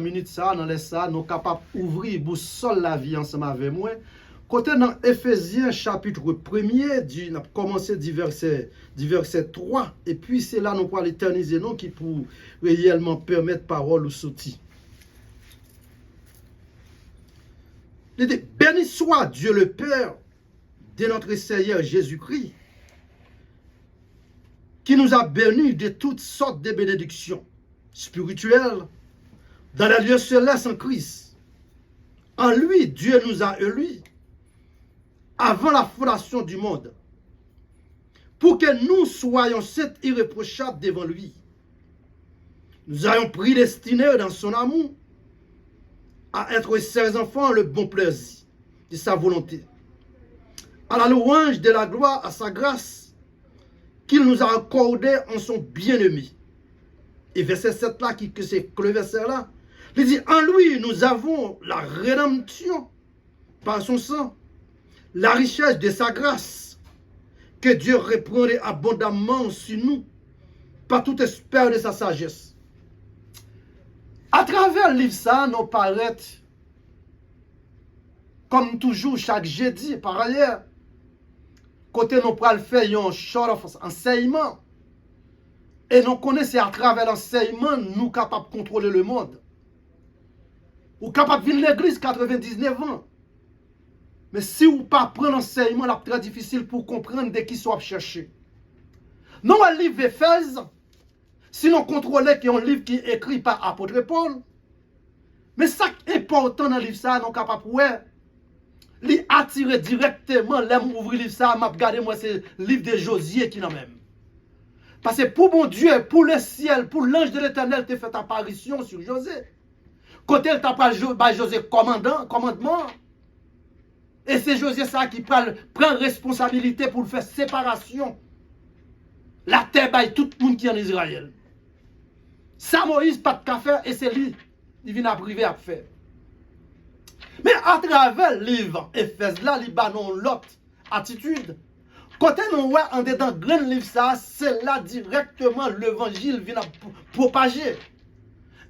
minute ça, dans les ça, nous sommes capables d'ouvrir boussole la vie ensemble avec moi. Côté dans Éphésiens chapitre 1er, nous avons commencé du verset 3, et puis c'est là nous pour l'éterniser, nous qui pour réellement permettre parole ou sortir. Il dit, béni soit Dieu le Père de notre Seigneur Jésus-Christ, qui nous a bénis de toutes sortes de bénédictions spirituelles dans les lieux célestes en Christ. En lui, Dieu nous a élus avant la fondation du monde, pour que nous soyons saints irréprochables devant lui. Nous ayons prédestinés dans son amour à être ses enfants le bon plaisir de sa volonté, à la louange de la gloire, à sa grâce qu'il nous a accordée en son bien-aimé. Et verset 7 là, que c'est le verset là, il dit, en lui nous avons la rédemption par son sang, la richesse de sa grâce, que Dieu répandait abondamment sur nous, par toute espère de sa sagesse. À travers le livre ça, nous paraît, comme toujours, chaque jeudi, par ailleurs, côté nous pral faire un short of enseignement, et nous connaissons à travers l'enseignement, nous capables de contrôler le monde. Ou capable de venir à l'église 99 ans. Mais si vous ne pas prendre l'enseignement, c'est très difficile pour comprendre de qui soit chercher. Non, un livre Éphèse, sinon contrôler qu'il y a un livre qui est écrit par apôtre Paul. Mais ça qui est important dans le livre, ça, nous capable de attirer directement, l'aime ouvrir le livre, ça, m'a regardé, moi, c'est le livre de Josué qui n'a même. Parce que pour mon Dieu, pour le ciel, pour l'ange de l'Éternel, tu fait apparition sur José. Côté il t'a pas José commandement. Et c'est José ça qui prend responsabilité pour faire séparation. La terre by tout le monde qui est en Israël. Ça Moïse pas de café et c'est lui. Il vient à priver à faire. Mais à travers le livre Éphèse là, il a l'autre attitude. Côté nous ouais en dedans grand livre ça, c'est là directement l'évangile vient à propager.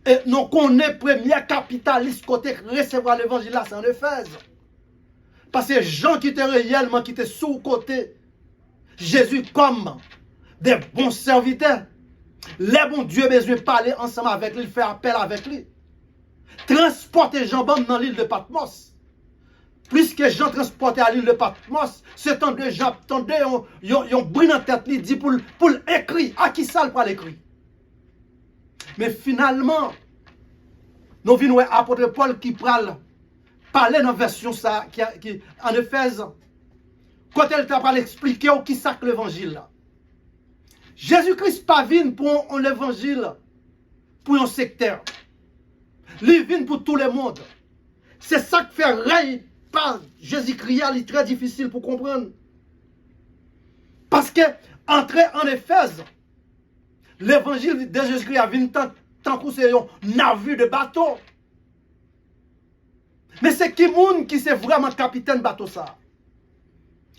Et nous connaissons premier capitaliste côté recevoir l'évangile là, c'est en Éphèse. Parce que les gens qui étaient réellement, qui étaient sous côté Jésus comme des bons serviteurs, les bons dieux besoin de parler ensemble avec lui, faire appel avec lui. Transporter Jean-Bam dans l'île de Patmos. Puisque Jean transportait à l'île de Patmos, ce temps de Jean, ils ont brûlé dans la tête, il dit pour l'écrire. À qui ça le pas l'écrit? Mais finalement, nous venons à l'apôtre Paul qui parle dans la version ça, qui en Éphèse, quand elle t'a pas expliqué qui ça que l'évangile là. Jésus-Christ pas venu pour l'évangile, pour un secteur. Il vient pour tout le monde. C'est ça qui fait règne par Jésus-Christ, il est très difficile pour comprendre. Parce que entrer en Éphèse, l'évangile de Jésus-Christ a venu tant que c'est un navire de bateau. Mais c'est qui monde qui c'est vraiment capitaine bateau ça?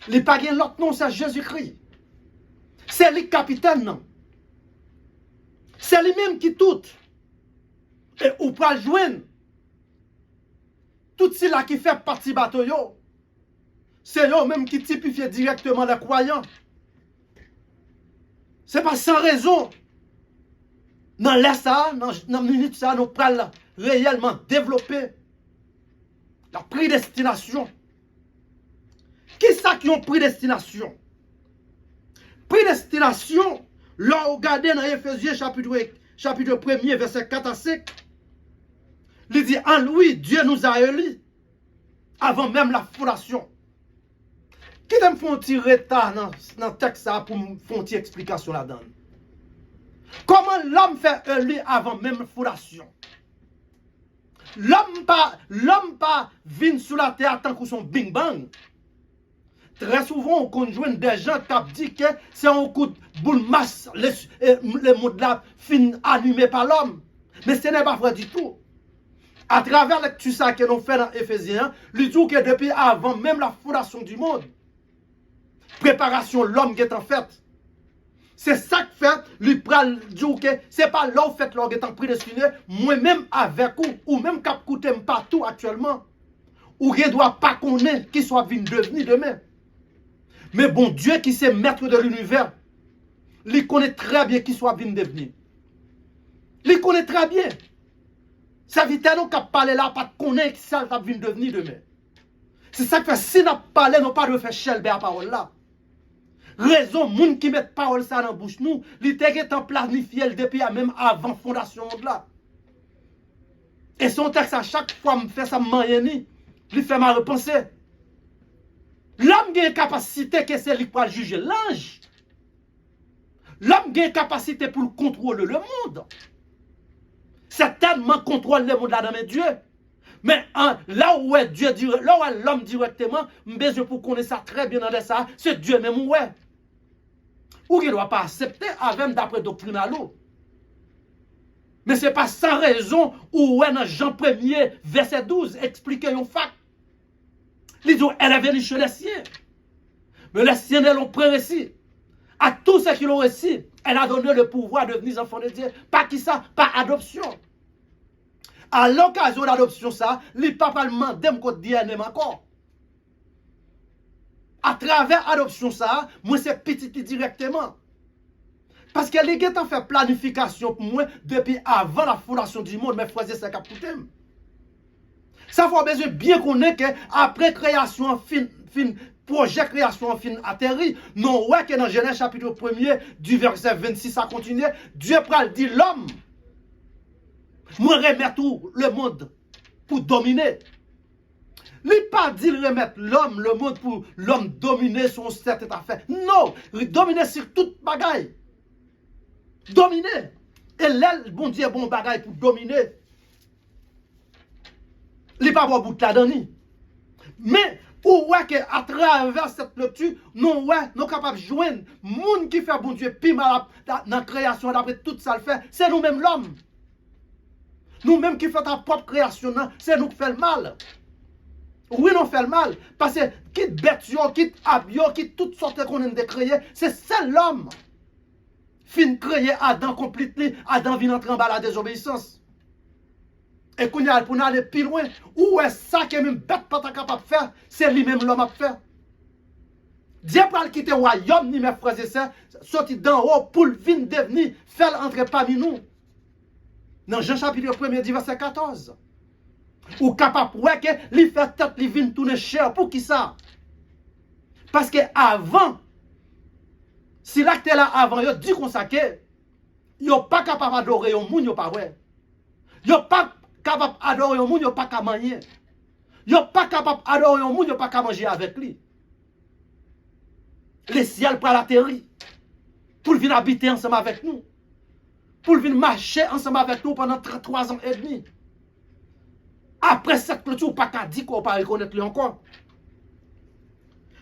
Les païens l'autre nom c'est Jésus-Christ. C'est lui capitaine non. C'est lui-même qui tout. Et ou pas joindre. Tout cela qui fait partie bateau yo. C'est eux même qui typifient directement les croyants. C'est pas sans raison. Dans l'essa, dans la minute ça, nous prenons réellement développer la prédestination. Qui ça qui ont prédestination? Prédestination, là, regardez dans Éphésiens chapitre 1er, verset 4 à 5. Il dit, en lui, Dieu nous a élus avant même la fondation. Qui t'aime faire un petit retard dans le texte pour me faire une petite explication là-dedans? Comment l'homme fait élu avant même la fondation? L'homme pas vient sur la terre tant que son bing bang. Très souvent, on conjoint des gens qui disent que c'est un coup de boule masse, le monde là fin allumé par l'homme. Mais ce n'est pas vrai du tout. À travers tout ça que nous faisons dans Éphésiens, lui dit que depuis avant même la fondation du monde, préparation l'homme qui est en fait. C'est ça que fait, lui pral dire que c'est pas là où fait l'orgue étant prédestiné, moi-même avec ou même cap coûter partout actuellement, ou ne doit pas connaître qui soit venu devenir demain. Mais bon Dieu qui c'est maître de l'univers, il connaît très bien qui soit venu devenir. Il connaît très bien. Ça veut dire qu'on parler là, pas de connaître qui ça va venir devenir demain. C'est ça que fait, si nous parlons, nous pas de faire chelber la parole là. Raison, moun qui met parole ça dans la bouche nous, il était en planifié depuis même avant fondation monde là. Et son texte à chaque fois me fait ça m'ayeni, il fait ma repenser. L'homme a une capacité que c'est lui pour juger l'ange. L'homme a une capacité pour contrôler le monde. C'est tellement contrôle le monde là dans mes dieux. Mais là où est Dieu, là où est l'homme directement, besoin pour connaître ça très bien dans ça, c'est Dieu même où est. Ou il ne doit pas accepter avec d'après doctrine à l'eau. Mais ce n'est pas sans raison où est dans Jean 1er, verset 12, expliquer un fact. Il dit, elle est venue chez les siens. Mais les siens, elles l'ont pré-récit. À tous ceux qui l'ont récit, elle a donné le pouvoir de devenir enfants de Dieu. Pas qui ça, pas adoption. À l'occasion d'adoption, ça, les papas demandent code DNA encore. À travers l'adoption, ça, moi, c'est petit directement. Parce que les gars ont fait planification pour moi depuis avant la fondation du monde, mais frères et sœurs qui ont ça faut besoin bien connaître que après création fin, projet création fin atterri, non ouais que dans Genèse chapitre 1er du verset 26 ça continue, Dieu pral dit l'homme moi remettre tout le monde pour dominer. Il pas dit remettre l'homme le monde pour l'homme dominer son certain affaire. Non, dominer sur toute bagaille. Dominer. Et là, bon Dieu bon bagaille pour dominer. Il n'est pas bon bout de la donne. Mais, ou ouais que à travers cette lecture, nous sommes capables de joindre monde qui fait bon Dieu pis mal dans la création d'après tout ça le fait, c'est nous-mêmes l'homme. Nous-mêmes qui faisons ta propre création, c'est nous qui faisons le mal. Oui, nous faisons le mal. Parce que quitte bête, quitte habillon, quitte toutes sortes qu'on a de créer, c'est seul l'homme. Fin créer Adam complètement, Adam vient entrer en bas la désobéissance. Et qu'on y a pour aller plus loin, où est ça que même bête pas capable de faire, c'est lui-même l'homme à faire. Dieu va quitter le royaume, ni mes frères et sœurs, sortir d'en haut pour venir devenir, faire entrer parmi nous. Dans Jean chapitre 1er, verset 14. Ou capable de que lui fait tête, lui vient tourner cher. Pour qui ça? Parce que avant, si l'acte est là avant, il dit qu'on s'acquiert, il n'est pas capable d'adorer un monde, il n'est pas vrai. Il n'est pas capable d'adorer un monde, il n'est pas capable de manger. Il n'est pas capable d'adorer un monde, il n'est pas capable de manger avec lui. Les ciels pour l'atterrir, pour venir habiter ensemble avec nous, pour venir marcher ensemble avec nous pendant 3 ans et demi. Après cette clôture, pas qu'à dire qu'on ne peut pas reconnaître lui encore.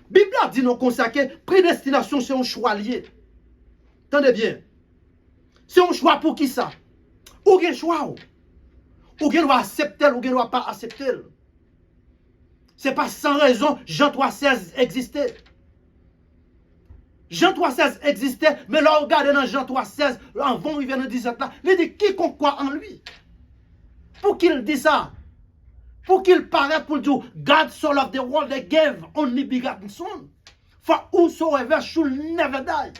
La Bible a dit non consacré, prédestination c'est un choix lié. Attendez bien. C'est un choix pour qui ça? Ou un choix? Ou bien doit accepter, ou bien doit pas accepter. Ce n'est pas sans raison Jean 3,16 existait. Jean 3,16 existait, mais là, regardez dans Jean 3,16, avant il vient de 17 là, il dit quiconque croit en lui. Pour qu'il dise ça? Pour qu'il paraisse pour dire, God so loved the world, they gave only begotten son. For whosoever should never die.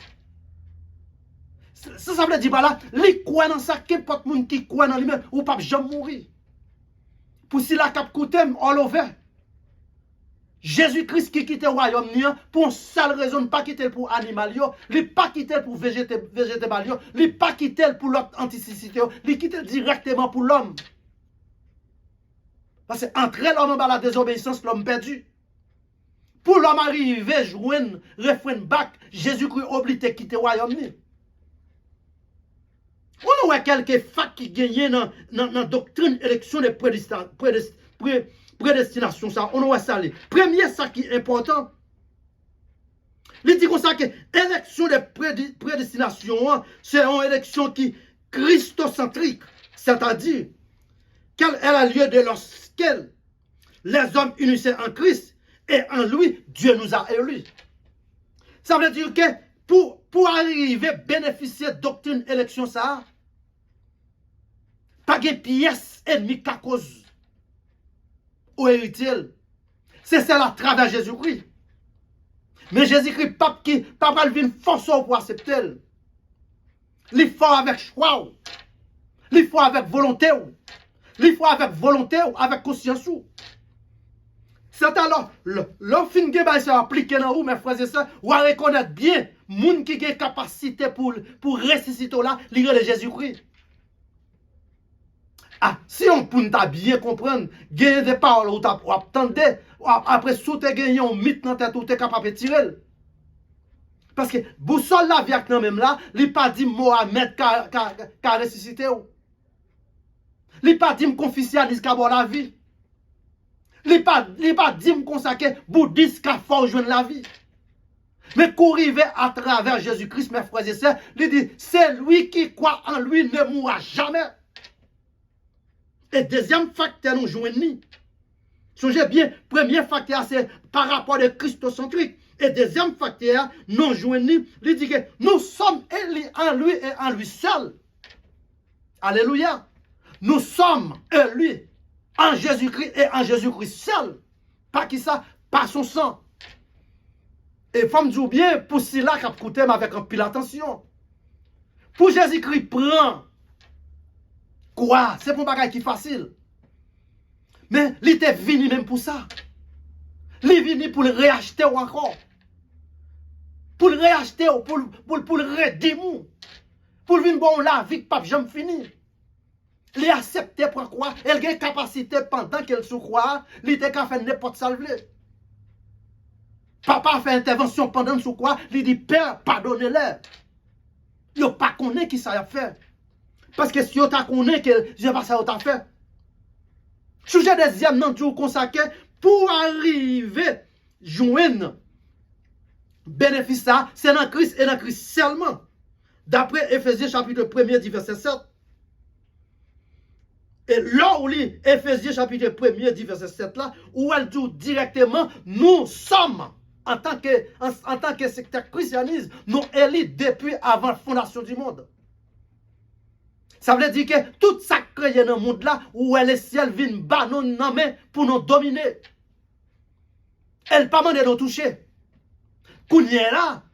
Ça veut dire, là, les croient dans ça, qu'importe monde qui croit dans lui-même, ou pas jamais mourir. Pour si la cap coûte, all over. Jésus-Christ qui quitte le royaume, pour une seule raison, pas quitter pour animal, il pas quitter pour végétal, il pas quitter pour l'autre anticité, il quitte directement pour l'homme. Parce que entre l'homme dans la désobéissance, l'homme perdu. Pour l'homme arriver, joindre, refrain back, Jésus-Christ obligé de quitter le royaume. On a quelques facts qui gagnent dans la doctrine élection de prédestination. Ça, on a ça. Premier, ça qui est important. Il dit comme ça que l'élection de prédestination, c'est une élection qui est christocentrique. C'est-à-dire qu'elle a lieu de lorsqu'elle, les hommes unissaient en Christ et en lui, Dieu nous a élus. Ça veut dire que pour pour arriver à bénéficier de doctrine élection, ça, pas de pièce ennemie qu'à cause ou héritier. C'est celle à travers Jésus-Christ. Mais Jésus-Christ, pas venir forcer pour accepter. Il faut avec choix. Il faut avec volonté. Il faut avec volonté ou avec conscience. C'est alors, le fin de ça appliqué dans vous, mes frères et sœurs, ou à reconnaître bien, moun qui a capacité pour ressusciter là, l'ire de Jésus-Christ. Ah, si on peut bien comprendre, gagner des paroles ou attendre, après sous te gagner un mythe dans tête ou t'es capable de tirer. Parce que boussole la vie avec nous même là, il pas dit Mohamed qui a ressuscité. Il pas dit Confucianisme qui a la vie. Il pas dit consacrer bouddhiste qui a fort joindre la vie. Mais qu'on arrive à travers Jésus-Christ, mes frères et sœurs, il dit, c'est lui qui croit en lui ne mourra jamais. Et deuxième facteur, nous joignons. Songez bien, premier facteur, c'est par rapport à christocentrique. Et deuxième facteur, nous joignons, il dit que nous sommes en lui et en lui seul. Alléluia. Nous sommes en lui, en Jésus-Christ et en Jésus-Christ seul. Pas qui ça, par son sang. Et faut me dire bien, pour cela qui a coûté avec un pile attention. Pour Jésus-Christ prend quoi? C'est pour un bagage qui est facile. Mais il était venu même pour ça. Il est venu pour le réacheter encore. Pour le réacheter, pour le redémou. Pour le venir bon la vie que pape jamais fini. Il est accepté pour quoi? Elle a une capacité pendant qu'elle se croit, il était qu'à faire n'importe ça. Papa a fait intervention pendant ce quoi, il dit Père, pardonnez-les. Il n'a pas connu qui ça a fait. Parce que si on t'a connu que je pas ça t'a fait. Sujet deuxième non du consacré pour arriver joindre bénéfice ça, c'est dans Christ et dans Christ seulement. D'après Éphésiens chapitre 1er du verset 7. Et là où lit Éphésiens chapitre 1er du verset 7 là, où elle dit directement, nous sommes en tant que secteur christianisme, nous élus depuis avant la fondation du monde. Ça veut dire que tout ça créé dans le monde là, où elle est ciel vient bas nous main pour nous dominer. Elle pas demandé de nous toucher. Kounya là,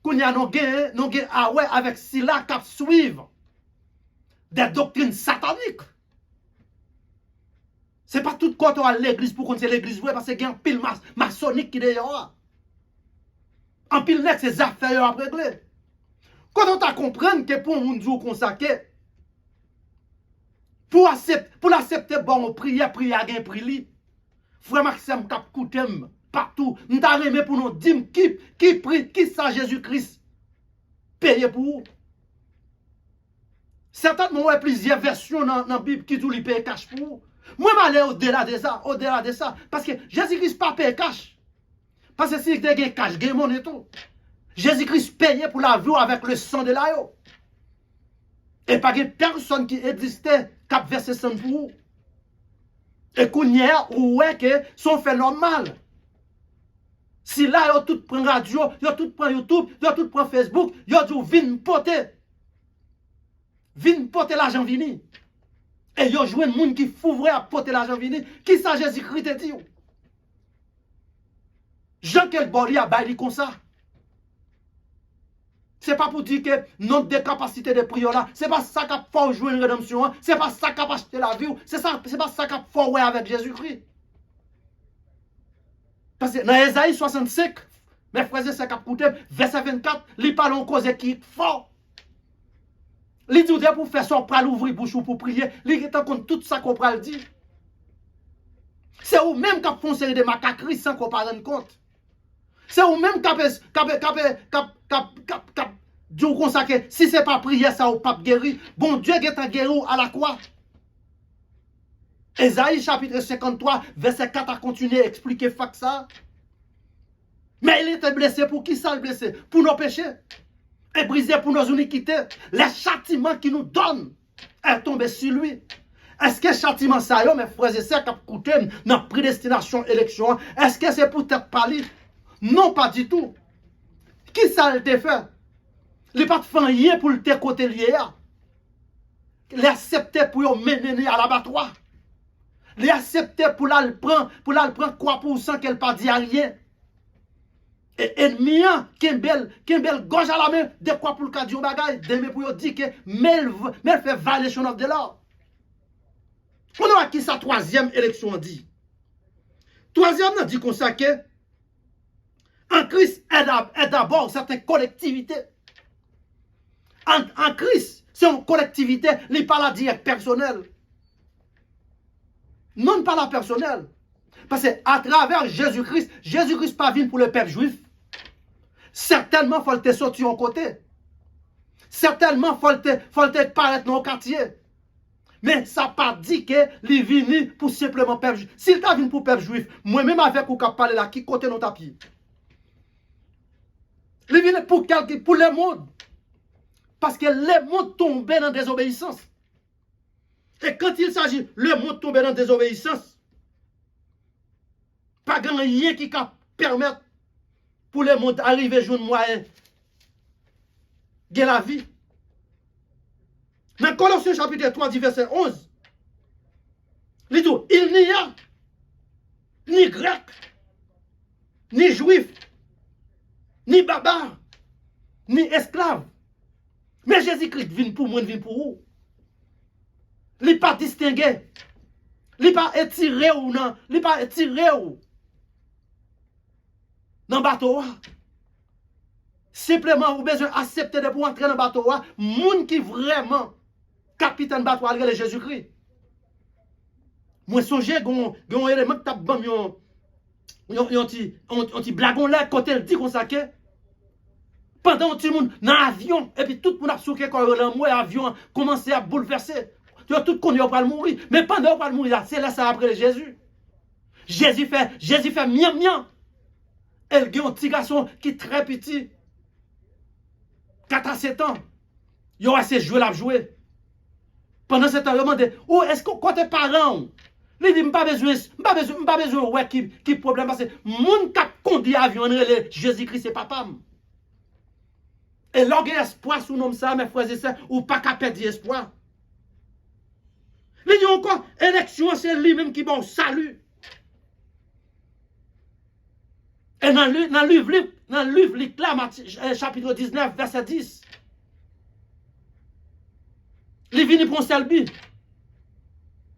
kounya nous gagne avec cela qui suivent des doctrines sataniques. C'est pas tout quand on à l'église pour qu'on c'est l'église ouais parce qu'il y a un pile maçonnique qui est dehors. En pile net ces affaires à régler. Quand on t'a comprendre que pour un jour consacré pour l'accepter bon prière gain prix frère Maxime cap coutem partout nous t'a remet pour nous dire qui prie qui ça Jésus-Christ payer pour vous. Certainement ouais plusieurs versions dans la Bible qui tout lui paye cash pour vous. Moi, je vais aller au-delà de ça, parce que Jésus-Christ pas paye cash. Parce que si tu as cash, tu as monnaie tout. Jésus-Christ payait pour la vie avec le sang de l'agneau. Et pas de personne qui existait qui a versé sang pour vous. Et qu'on y a, ouais, que son fait normal. Si là, ils tout prend radio, ils tout prend YouTube, ils tout prend Facebook, ils tout vin poter. Vin poter l'argent vini. Et yo joué un monde qui fou vrai à porter l'argent vini. Qui ça Jésus-Christ te dit? Jean quel boli a baili comme ça. C'est pas pour dire que notre de capacité de prière là, c'est pas ça qui a fait jouer une rédemption, c'est pas ça qui a acheté la vie, c'est pas ça qui a fait ouais avec Jésus-Christ. Parce que dans Ésaïe 65, mes frères et sœurs qui a coûté, verset 24, il parle en cause qui est fort. Il dit pour faire son pral ouvrir bouche pour prier, il est en compte tout ça qu'on pral dire. C'est ou même qui font série de macaqueries sans qu'on ne rende compte. C'est ou même qui dit comme ça que si ce n'est pas prier, ça ou pas guéri. Bon Dieu est guéri à la croix. Ésaïe chapitre 53, verset 4 a continué à expliquer ça. Mais il était blessé pour qui ça le blessé? Pour nos péchés. Et brisé pour nos iniquités. Les châtiments qu'il nous donne est tombé sur lui. Est-ce que le châtiment ça y est, mes frères et sœurs, qui a coûté dans prédestination élection, est-ce que c'est pour être parlé? Non, pas du tout. Qui ça a été fait? Les pas de fanyer pour le te côté lié. Les accepter pour le mener à l'abattoir. Les accepter pour la prendre quoi pour cent qu'elle pas dit à rien. Et ennemi, qui est belle gauche à la main, de quoi pour le cas du bagage, demain pour dire que mais fait violation of the law. On a qui sa troisième élection dit. Troisième, on dit qu'on sait que en Christ est d'abord certaines collectivités. En Christ, c'est une collectivité, il n'est pas la direct personnelle. Non pas la personnelle. Parce qu'à travers Jésus-Christ, Jésus-Christ pas venu pour le peuple juif. Certainement, il faut te sortir en côté. Certainement, il faut te paraître dans le quartier. Mais ça n'a pas dit qu'il est venu pour simplement peuple juif. S'il t'a venu pour peuple juif, moi-même avec vous qui parle là, qui côté dans tapis. Il est venu pour quelqu'un, pour le monde. Parce que le monde tombait dans la désobéissance. Et quand il s'agit, le monde tomber dans la désobéissance, pas grand rien qui peut permettre pour le monde d'arriver à jouer moyen de la vie. Dans Colossiens chapitre 3, verset 11, il dit, il n'y a ni grec, ni juif, ni barbare, ni esclave. Mais Jésus-Christ vient pour moi, vient pour vous. Il n'est pas distingué. Il n'est pas étiré ou non. Il n'est pas étiré ou dans le bateau. Simplement, vous avez besoin d'accepter de pour entrer dans le bateau. Moun qui vraiment capitaine bateau c'est Jésus-Christ. Moi, songe, un élément qui tape bon, un petit blagon là, quand elle dit qu'on s'acque. Pendant tout le monde dans l'avion, et puis tout le monde a souqué quand l'avion commencé à bouleverser. Tu vois, tout le monde va mourir. Mais pendant qu'on va mourir, c'est là ça après Jésus. Jésus fait miam. Elle a un petit garçon qui est très petit. 4 à 7 ans. Il a assez joué, jouer. Pendant ce temps, il a demandé, où est-ce que quand tes parents, il dit, pas besoin, ouais, qui problème, parce que mon qui conduit l'avion, Jésus-Christ, c'est papa. Et l'orgue espoir sous nom ça, mes frères et sœurs, ou pas qu'à perdre espoir. Il dit encore, élection, c'est lui-même qui bon salut. Et dans le livre, chapitre 19, verset 10, il est venu pour Selby.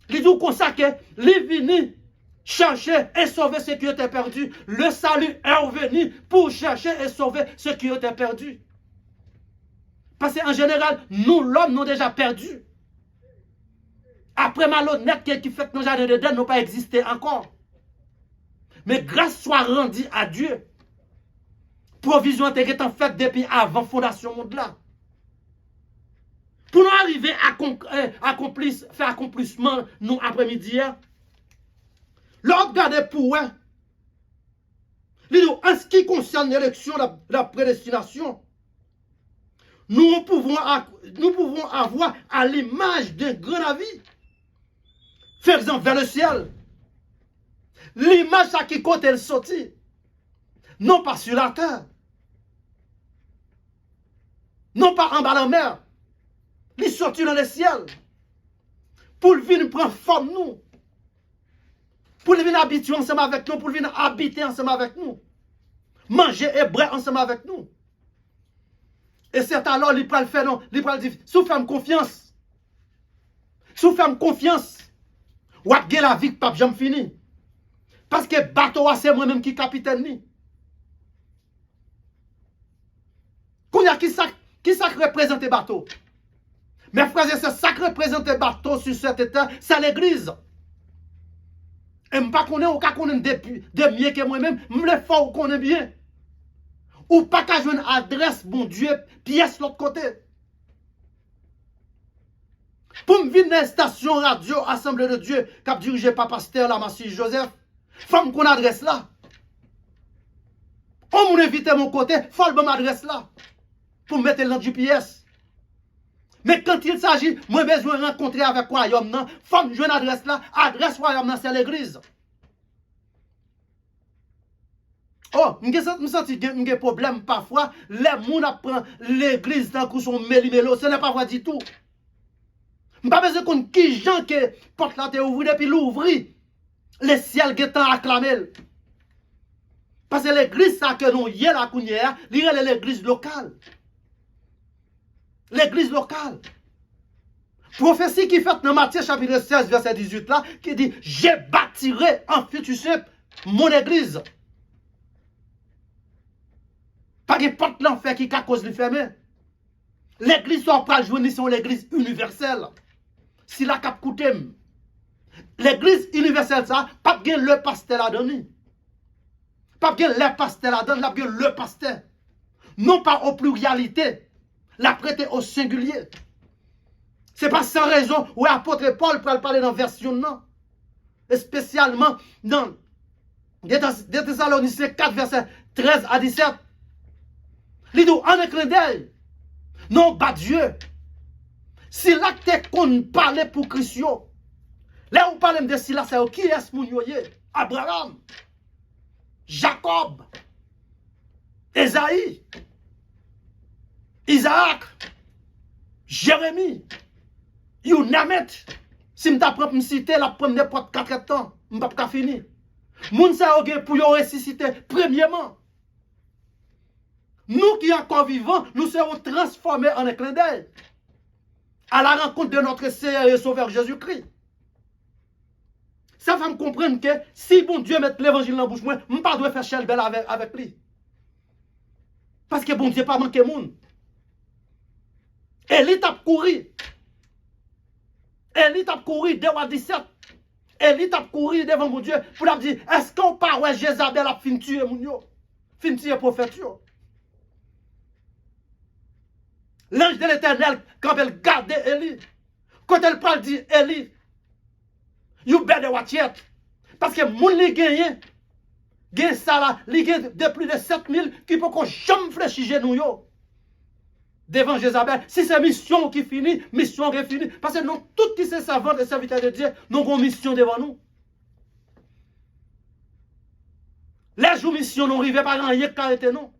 Il dit comme ça que il est venu chercher et sauver ce qui était perdu. Le salut est venu pour chercher et sauver ce qui était perdu. Parce qu'en général, nous, l'homme, nous déjà perdu. Après malhonnête qui fait que nos jardins d'Éden n'ont pas existé encore. Mais grâce soit rendue à Dieu. Provision était en fait depuis avant la fondation du monde là. Pour nous arriver à faire accomplissement nous après-midi, l'autre garde pour eux. En ce qui concerne l'élection, la prédestination, nous pouvons avoir à l'image d'un grand avis, faisant vers le ciel. L'image à qui côté elle sortit, non pas sur la terre, non pas en bas de la mer, il sortit dans le ciel, pour venir prendre forme nous, pour venir habiter ensemble avec nous, pour venir habiter ensemble avec nous, manger et boire ensemble avec nous. Et c'est alors qu'il peut le faire, non, il peut le dire, sous ferme confiance. Sous ferme confiance. Ou à la vie que pape jamais fini. Parce que bateau c'est moi-même qui capitaine ni. Qui ça représente bateau? Mes frères et sœurs, ça représente bateau sur cet état, c'est l'église. Et je ne sais pas qu'on est de mieux que moi-même, je me fais qu'on est bien. Ou pas qu'à jouer une adresse, bon Dieu, pièce l'autre côté. Pour me venir dans la station radio Assemblée de Dieu, qui a dirigé par Pasteur Lamassie Joseph, faut qu'on adresse là. On m'invite à mon côté, faut que m'adresse là. Pour me mettre dans le GPS. Mais quand il s'agit, moi besoin de rencontrer avec Royaume, non, faut que je une adresse là. Adresse Royaume, c'est l'église. Oh, je sens que problème parfois. Les gens apprennent l'église dans le son méli-mélo. Ce n'est pas vrai du tout. Je n'ai pas besoin qu'on qui gens que porte la tête ouverte et puis l'ouvrir. Les ciels qui sont acclamés. Parce que l'église ça que nous y a la counière, c'est l'église locale. L'église locale. Prophétie qui fait dans Matthieu chapitre 16 verset 18 là, qui dit je bâtirai en futur mon église. Pas de porte l'enfer qui a cause de fermer. L'église soit pas jouer sur l'église universelle. Si la cap coûtem. L'église universelle ça, pas bien le pasteur la donne. Pas bien le pasteur la donne, la bien le pasteur. Non pas aux pluralité, la prêter au singulier. C'est pas sans raison où l'apôtre Paul peut parler dans version non. Et spécialement dans des Thessaloniciens 4 verset 13 à 17. Il dit en un clin d'œil. Non, pas Dieu. Si l'acte qu'on parle pour Christ, là on parle de Silas, c'est qui est-ce mon yoye? Abraham, Jacob, Esaïe, Isaac, Jérémie, you name it. Si je t'apprends me citer la première porte 4 ans, je ne peux pas finir. Moun sa pour yo ressusciter premièrement. Nous qui encore vivants, nous serons transformés en un clin d'œil à la rencontre de notre Seigneur et Sauveur Jésus-Christ. Ça va me comprendre que si bon Dieu met l'évangile dans la bouche, moi, je ne pas dois faire chelbel avec lui. Parce que bon Dieu pas manqué monde. Élie t'a couru. Élie t'a couru de 17. Élie t'a couru devant mon Dieu pour lui dire, est-ce qu'on parle ouais Jézabel a fin tuer mon yo? Fin tuer prophète yo? L'ange de l'Éternel, quand elle garde Élie, quand elle parle, dit Élie, you better watch it. Parce que mon li gagne ça là, li gagne de plus de 7000 qui peut qu'on jamais fléchir genou yo. Devant Jézabel, si c'est mission qui finit, mission qui finit. Parce que nous, tout qui sont servants et serviteurs de Dieu, nous avons une mission devant nous. Les jours mission, nous n'arrivons pas à rien qu'arrêter nous.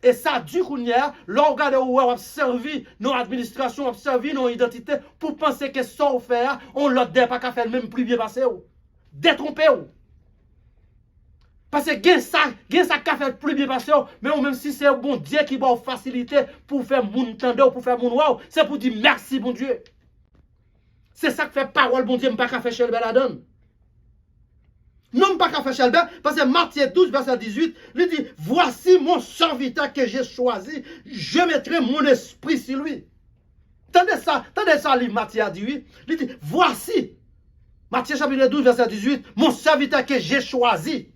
Et ça, du coup, l'organe où on a servi nos administrations, on a servi nos identités pour penser que ça, on fait, on l'a dit pas qu'à faire même plus bien passer. Détromper. Parce que gen ça qu'a fait plus bien passer, mais même si c'est bon Dieu qui va faciliter pour faire mon tendre ou pour faire mon wow, c'est pour dire merci, bon Dieu. C'est ça que fait parole, bon Dieu, je ne pas qu'à faire chelbe la donne. Non, pas qu'à faire chelbe, parce que Matthieu 12, verset 18, il dit, voici mon serviteur que j'ai choisi, je mettrai mon esprit sur lui. Tendez ça, Matthieu a dit, il dit, voici, Matthieu chapitre 12, verset 18, mon serviteur que j'ai choisi,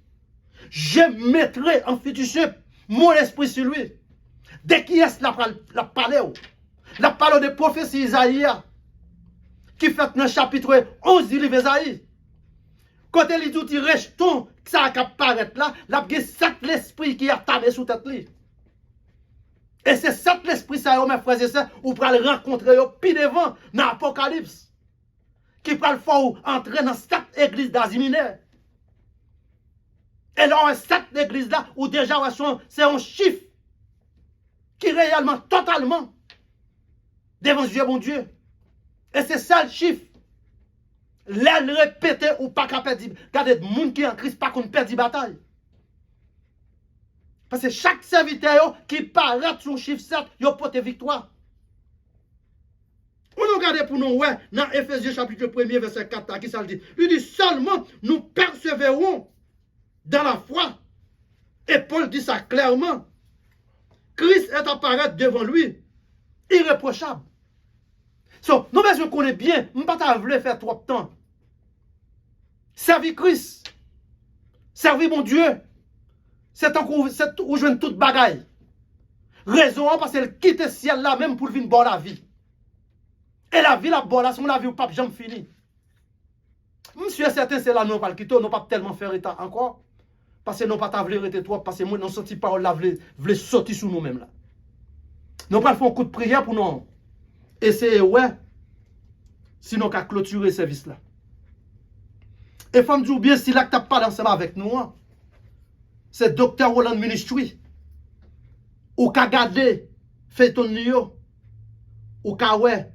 je mettrai en fiducie mon esprit sur lui. Dès qui est-ce la parole? La parole de prophétie Isaïe, qui fait dans le chapitre 11 du livre Isaïe. Quand il dit qu'il reste tout, ça va apparaître là, il y a 7 l'esprit qui est attaché sous tête. Et c'est 7 l'esprit, ça, mes frères et sœurs, ou pour le rencontrer, puis devant, dans l'Apocalypse, qui pour le faire entrer dans 7 églises d'Asie mineure. Et là, 7 églises là, où déjà, c'est un chiffre qui réellement, totalement, devant Dieu, bon Dieu. Et c'est ça le chiffre. L'aile répété ou pas qu'à perdre. Regardez, les gens qui en Christ, pas qu'on perd la bataille. Parce que chaque serviteur qui paraît sur le chiffre 7, il porte victoire. On regarde pour nous, ouais, dans Ephésiens chapitre 1er, verset 4, qui ça le dit. Il dit seulement nous persévérons dans la foi. Et Paul dit ça clairement. Christ est apparaître devant lui, irréprochable. So, nous, je connais bien, je ne vais pas faire trop de temps. Servir Christ, servir mon Dieu, c'est où je viens toute bagaille. Raison, parce qu'elle quitte le ciel là même pour venir boire la vie. Et la vie, la boire là, c'est la vie où pas jamais fini. Monsieur certain, c'est là, nous pas le quitter, nous pas tellement faire état encore. Parce que nous pas voulu arrêter trop, parce que moi, nous sorti parole là, voulons sortir sur nous-mêmes là. Nous pas faire un coup de prière pour nous. Essayez, ouais, sinon qu'à clôturer ce service là. Et faut me dire bien si là que tu n'as pas ensemble avec nous, hein, c'est Dr. Roland Ministry. Ou ka gade feuilleton yo. Ou ka ouais.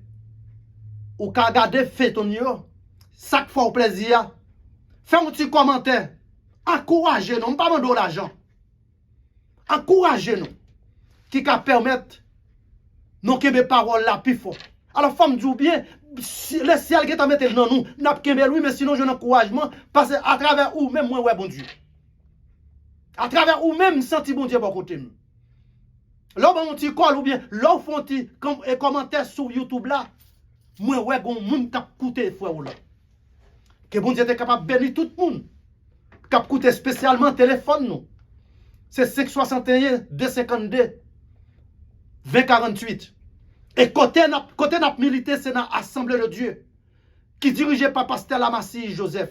Ou ka gade feuilleton yo. Ça fait au plaisir. Fais un petit commentaire. Encouragez-nous, pas demander l'argent. Encouragez-nous. Qui va permettre nous que mes paroles là plus fort. Alors, femme dit bien, le ciel qui t'a mis dans nous, n'a pas lui, mais sinon, j'ai un encouragement, parce que à travers où même moi, ouais, bon Dieu. À travers où même, senti bon Dieu pour côté nous. Là, on petit call ou bien, là, on fait un commentaire sur YouTube là, moi, ouais, bon, moun kap coûté, frère ou là. Que bon Dieu est capable de bénir tout le monde. Kap coûté spécialement téléphone nous. C'est 561 252 2048. Et côté n'a milité, c'est dans l'Assemblée de Dieu, qui dirigé par Pasteur Lamassie Joseph.